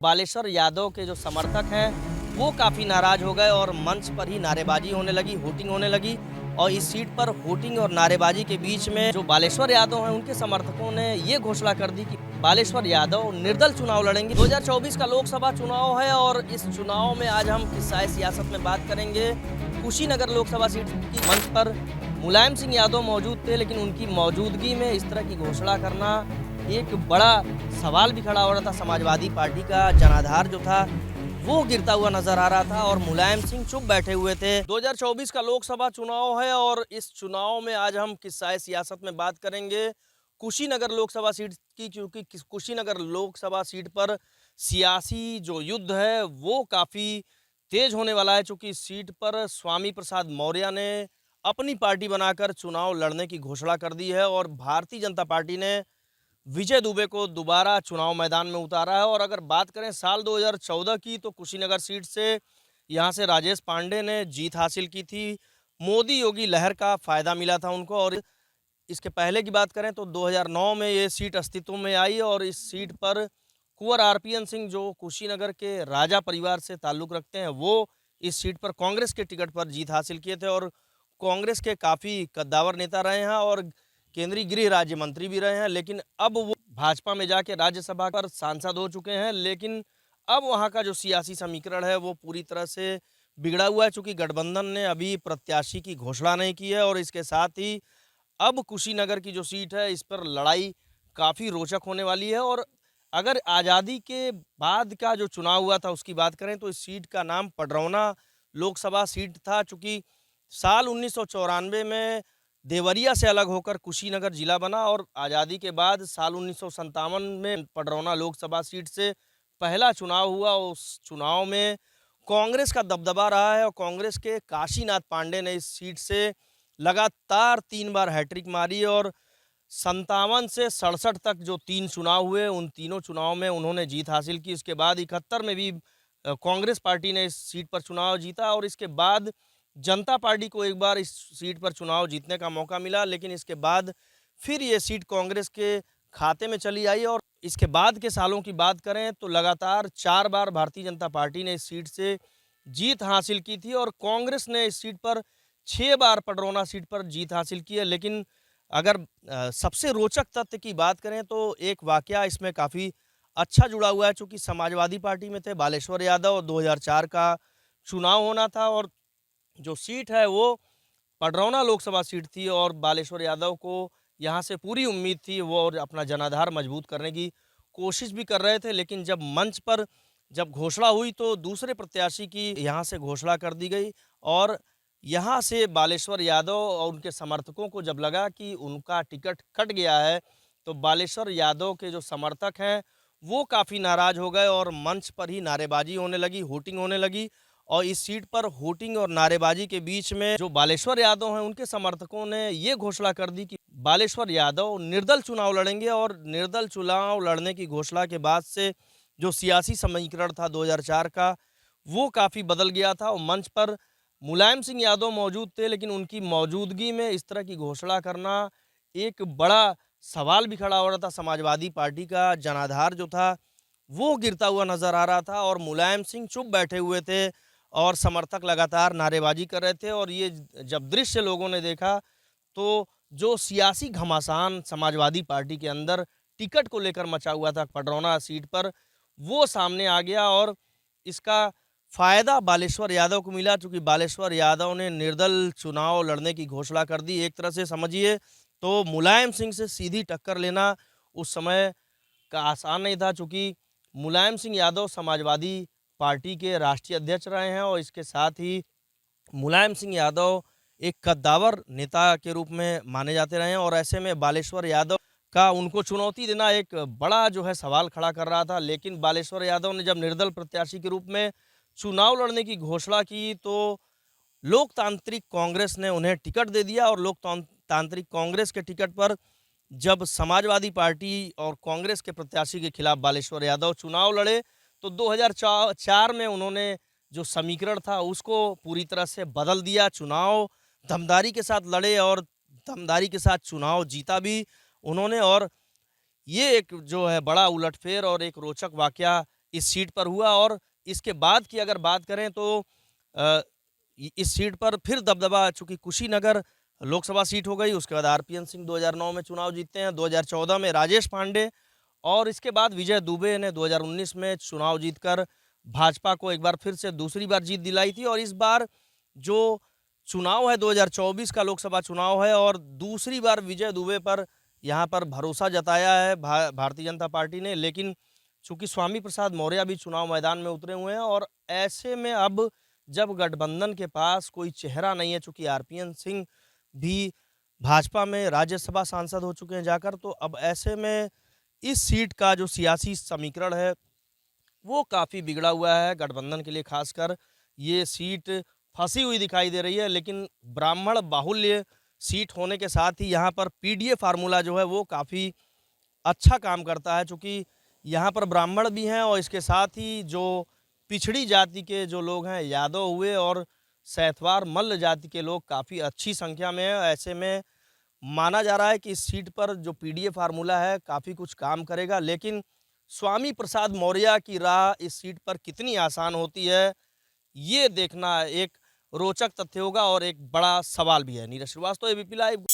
बालेश्वर यादव के जो समर्थक हैं वो काफ़ी नाराज़ हो गए और मंच पर ही नारेबाजी होने लगी, होटिंग होने लगी। और इस सीट पर होटिंग और नारेबाजी के बीच में जो बालेश्वर यादव हैं उनके समर्थकों ने ये घोषणा कर दी कि बालेश्वर यादव निर्दल चुनाव लड़ेंगे। 2024 का लोकसभा चुनाव है और इस चुनाव में आज हम किस्सा सियासत में बात करेंगे। कुशीनगर लोकसभा सीट की मंच पर मुलायम सिंह यादव मौजूद थे, लेकिन उनकी मौजूदगी में इस तरह की घोषणा करना एक बड़ा सवाल भी खड़ा हो रहा था। समाजवादी पार्टी का जनाधार जो था वो गिरता हुआ नजर आ रहा था और मुलायम सिंह चुप बैठे हुए थे। 2024 का लोकसभा चुनाव है और इस चुनाव में आज हम किस्सा सियासत में बात करेंगे कुशीनगर लोकसभा सीट की, क्योंकि कुशीनगर लोकसभा सीट पर सियासी जो युद्ध है वो काफ़ी तेज होने वाला है, चूँकि इस सीट पर स्वामी प्रसाद मौर्य ने अपनी पार्टी बनाकर चुनाव लड़ने की घोषणा कर दी है और भारतीय जनता पार्टी ने विजय दुबे को दोबारा चुनाव मैदान में उतारा है। और अगर बात करें साल 2014 की, तो कुशीनगर सीट से यहाँ से राजेश पांडे ने जीत हासिल की थी। मोदी योगी लहर का फ़ायदा मिला था उनको। और इसके पहले की बात करें तो 2009 में ये सीट अस्तित्व में आई और इस सीट पर कुंवर आरपीएन सिंह, जो कुशीनगर के राजा परिवार से ताल्लुक़ रखते हैं, वो इस सीट पर कांग्रेस के टिकट पर जीत हासिल किए थे और कांग्रेस के काफ़ी कद्दावर नेता रहे हैं और केंद्रीय गृह राज्य मंत्री भी रहे हैं। लेकिन अब वो भाजपा में जाके राज्यसभा पर सांसद हो चुके हैं, लेकिन अब वहाँ का जो सियासी समीकरण है वो पूरी तरह से बिगड़ा हुआ है, चूँकि गठबंधन ने अभी प्रत्याशी की घोषणा नहीं की है। और इसके साथ ही अब कुशीनगर की जो सीट है इस पर लड़ाई काफ़ी रोचक होने वाली है। और अगर आज़ादी के बाद का जो चुनाव हुआ था उसकी बात करें तो इस सीट का नाम पडरौना लोकसभा सीट था, चूँकि साल 1994 में देवरिया से अलग होकर कुशीनगर जिला बना और आज़ादी के बाद साल 1957 में पडरौना लोकसभा सीट से पहला चुनाव हुआ। उस चुनाव में कांग्रेस का दबदबा रहा है और कांग्रेस के काशीनाथ पांडे ने इस सीट से लगातार 3 बार हैट्रिक मारी और 57 से 67 तक जो 3 चुनाव हुए उन तीनों चुनाव में उन्होंने जीत हासिल की। इसके बाद 71 में भी कांग्रेस पार्टी ने इस सीट पर चुनाव जीता और इसके बाद जनता पार्टी को एक बार इस सीट पर चुनाव जीतने का मौका मिला, लेकिन इसके बाद फिर ये सीट कांग्रेस के खाते में चली आई। और इसके बाद के सालों की बात करें तो लगातार 4 बार भारतीय जनता पार्टी ने इस सीट से जीत हासिल की थी और कांग्रेस ने इस सीट पर 6 बार पडरौना सीट पर जीत हासिल की है। लेकिन अगर सबसे रोचक तथ्य की बात करें तो एक वाकया इसमें काफ़ी अच्छा जुड़ा हुआ है, चूँकि समाजवादी पार्टी में थे बालेश्वर यादव, 2004 का चुनाव होना था और जो सीट है वो पडरौना लोकसभा सीट थी और बालेश्वर यादव को यहाँ से पूरी उम्मीद थी, वो और अपना जनाधार मजबूत करने की कोशिश भी कर रहे थे। लेकिन जब मंच पर जब घोषणा हुई तो दूसरे प्रत्याशी की यहाँ से घोषणा कर दी गई और यहाँ से बालेश्वर यादव और उनके समर्थकों को जब लगा कि उनका टिकट कट गया है, तो बालेश्वर यादव के जो समर्थक हैं वो काफ़ी नाराज़ हो गए और मंच पर ही नारेबाजी होने लगी, होटिंग होने लगी। और इस सीट पर होटिंग और नारेबाजी के बीच में जो बालेश्वर यादव हैं उनके समर्थकों ने ये घोषणा कर दी कि बालेश्वर यादव निर्दल चुनाव लड़ेंगे। और निर्दल चुनाव लड़ने की घोषणा के बाद से जो सियासी समीकरण था 2004 का वो काफ़ी बदल गया था और मंच पर मुलायम सिंह यादव मौजूद थे, लेकिन उनकी मौजूदगी में इस तरह की घोषणा करना एक बड़ा सवाल भी खड़ा हो रहा था। समाजवादी पार्टी का जनाधार जो था वो गिरता हुआ नज़र आ रहा था और मुलायम सिंह चुप बैठे हुए थे और समर्थक लगातार नारेबाजी कर रहे थे। और ये जब दृश्य लोगों ने देखा तो जो सियासी घमासान समाजवादी पार्टी के अंदर टिकट को लेकर मचा हुआ था पडरौना सीट पर, वो सामने आ गया और इसका फ़ायदा बालेश्वर यादव को मिला, चूँकि बालेश्वर यादव ने निर्दल चुनाव लड़ने की घोषणा कर दी। एक तरह से समझिए तो मुलायम सिंह से सीधी टक्कर लेना उस समय का आसान नहीं था, चूँकि मुलायम सिंह यादव समाजवादी पार्टी के राष्ट्रीय अध्यक्ष रहे हैं और इसके साथ ही मुलायम सिंह यादव एक कद्दावर नेता के रूप में माने जाते रहे हैं। और ऐसे में बालेश्वर यादव का उनको चुनौती देना एक बड़ा जो है सवाल खड़ा कर रहा था। लेकिन बालेश्वर यादव ने जब निर्दल प्रत्याशी के रूप में चुनाव लड़ने की घोषणा की तो लोकतांत्रिक कांग्रेस ने उन्हें टिकट दे दिया और लोकतांत्रिक कांग्रेस के टिकट पर जब समाजवादी पार्टी और कांग्रेस के प्रत्याशी के खिलाफ बालेश्वर यादव चुनाव लड़े तो 2004 में उन्होंने जो समीकरण था उसको पूरी तरह से बदल दिया। चुनाव दमदारी के साथ लड़े और दमदारी के साथ चुनाव जीता भी उन्होंने। और ये एक जो है बड़ा उलटफेर और एक रोचक वाकया इस सीट पर हुआ। और इसके बाद की अगर बात करें तो इस सीट पर फिर दबदबा, चूंकि कुशीनगर लोकसभा सीट हो गई, उसके बाद आरपीएन सिंह 2009 में चुनाव जीतते हैं, 2014 में राजेश पांडे, और इसके बाद विजय दुबे ने 2019 में चुनाव जीतकर भाजपा को एक बार फिर से दूसरी बार जीत दिलाई थी। और इस बार जो चुनाव है 2024 का लोकसभा चुनाव है, और दूसरी बार विजय दुबे पर यहाँ पर भरोसा जताया है भारतीय जनता पार्टी ने। लेकिन चूंकि स्वामी प्रसाद मौर्य भी चुनाव मैदान में उतरे हुए हैं, और ऐसे में अब जब गठबंधन के पास कोई चेहरा नहीं है, चूंकि आरपीएन सिंह भी भाजपा में राज्यसभा सांसद हो चुके हैं जाकर, तो अब ऐसे में इस सीट का जो सियासी समीकरण है वो काफ़ी बिगड़ा हुआ है गठबंधन के लिए। खासकर ये सीट फंसी हुई दिखाई दे रही है। लेकिन ब्राह्मण बाहुल्य सीट होने के साथ ही यहाँ पर पीडीए फार्मूला जो है वो काफ़ी अच्छा काम करता है, चूँकि यहाँ पर ब्राह्मण भी हैं और इसके साथ ही जो पिछड़ी जाति के जो लोग हैं, यादव हुए और सैतवार मल्ल जाति के लोग काफ़ी अच्छी संख्या में है। ऐसे में माना जा रहा है कि इस सीट पर जो पीडीए फार्मूला है काफ़ी कुछ काम करेगा। लेकिन स्वामी प्रसाद मौर्य की राह इस सीट पर कितनी आसान होती है, ये देखना एक रोचक तथ्य होगा और एक बड़ा सवाल भी है। Neeraj Srivastava, ABP live.